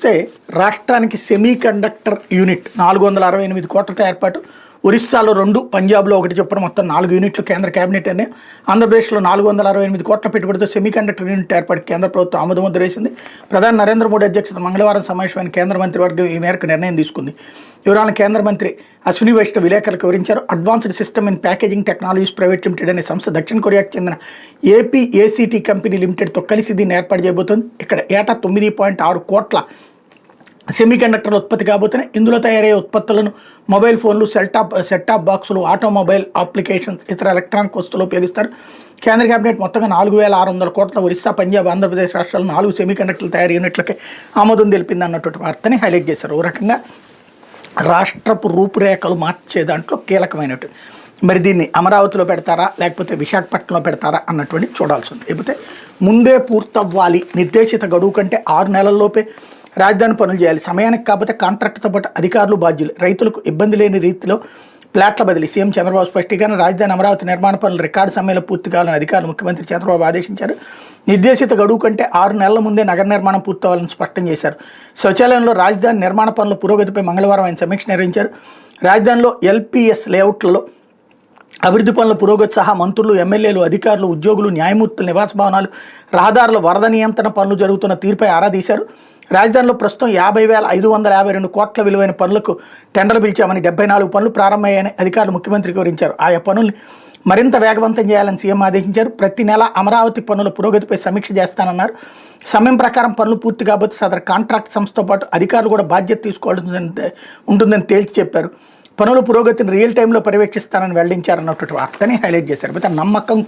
చూస్తే రాష్ట్రానికి semi conductor unit 468 కోట్లతో ఏర్పాటు. ఒరిస్సాలో 2, పంజాబ్లో 1 చొప్పున మొత్తం 4 యూనిట్లు కేంద్ర కేబినెట్ అనే. ఆంధ్రప్రదేశ్లో 468 కోట్ల పెట్టుబడితో సెమీ కండక్టర్ యూనిట్ ఏర్పాటు కేంద్ర ప్రభుత్వం ఆమోదముద్ర వేసింది. ప్రధాని నరేంద్ర మోడీ అధ్యక్షత మంగళవారం సమావేశమైన కేంద్ర మంత్రివర్గం ఈ మేరకు నిర్ణయం తీసుకుంది. వివరాలను కేంద్ర మంత్రి అశ్విని వైష్ణవ్ విలేకరులకు వివరించారు. Advanced system in packaging technologies private limited అనే సంస్థ దక్షిణ కొరియాకు చెందిన ఏపీఏసీటీ కంపెనీ లిమిటెడ్తో కలిసి దీన్ని ఏర్పాటు చేయబోతోంది. ఇక్కడ ఏటా 9.6 కోట్ల సెమీ కండక్టర్లు ఉత్పత్తి కాబోతున్నాయి. ఇందులో తయారయ్యే ఉత్పత్తులను మొబైల్ ఫోన్లు, సెట్టాప్ బాక్సులు, ఆటోమొబైల్ అప్లికేషన్స్, ఇతర ఎలక్ట్రానిక్ వస్తువులు ఉపయోగిస్తారు. కేంద్ర కేబినెట్ మొత్తంగా 4,600 కోట్ల ఒరిస్సా, పంజాబ్, ఆంధ్రప్రదేశ్ రాష్ట్రాలు 4 సెమీ కండక్టర్ల తయారీ యూనిట్లకి ఆమోదం తెలిపింది అన్నటువంటి వార్తని హైలైట్ చేశారు. ఓ రకంగా రాష్ట్రపు రూపురేఖలు మార్చే దాంట్లో కీలకమైనట్టు. మరి దీన్ని అమరావతిలో పెడతారా లేకపోతే విశాఖపట్నంలో పెడతారా అన్నటువంటి చూడాల్సి ఉంది. లేకపోతే ముందే పూర్తవ్వాలి, నిర్దేశిత గడువు కంటే 6 నెలల్లోపే రాజధాని పనులు చేయాలి, సమయానికి కాకపోతే కాంట్రాక్టుతో పాటు అధికారులు బాధ్యులు, రైతులకు ఇబ్బంది లేని రీతిలో ప్లాట్ల బదిలీ. సీఎం చంద్రబాబు స్పష్టీకరణ. రాజధాని అమరావతి నిర్మాణ పనులు రికార్డు సమయంలో పూర్తి కావాలని అధికారులు ముఖ్యమంత్రి చంద్రబాబు ఆదేశించారు. నిర్దేశిత గడువు కంటే 6 నెలల ముందే నగర నిర్మాణం పూర్తవ్వాలని స్పష్టం చేశారు. శౌచాలయంలో రాజధాని నిర్మాణ పనుల పురోగతిపై మంగళవారం ఆయన సమీక్ష నిర్వహించారు. రాజధానిలో ఎల్పీఎస్ లేఅవుట్లలో అభివృద్ధి పనుల పురోగతి సహా మంత్రులు, ఎమ్మెల్యేలు, అధికారులు, ఉద్యోగులు, న్యాయమూర్తులు, నివాస భవనాలు, రహదారుల వరద నియంత్రణ పనులు జరుగుతున్న తీరుపై ఆరా తీశారు. రాజధానిలో ప్రస్తుతం 50,552 కోట్ల విలువైన పనులకు టెండర్లు పిలిచామని, 74 పనులు ప్రారంభమయ్యాయని అధికారులు ముఖ్యమంత్రికి వివరించారు. ఆయా పనుల్ని మరింత వేగవంతం చేయాలని సీఎం ఆదేశించారు. ప్రతి నెల అమరావతి పనుల పురోగతిపై సమీక్ష చేస్తానన్నారు. సమయం ప్రకారం పనులు పూర్తి కాబోతే సదరు కాంట్రాక్ట్ సంస్థతో పాటు అధికారులు కూడా బాధ్యత తీసుకోవాల్సి ఉంటుందని తేల్చి చెప్పారు. పనుల పురోగతిని రియల్ టైంలో పర్యవేక్షిస్తానని వెల్లడించారన్నటువంటి వార్తని హైలైట్ చేశారు. అయితే నమ్మకం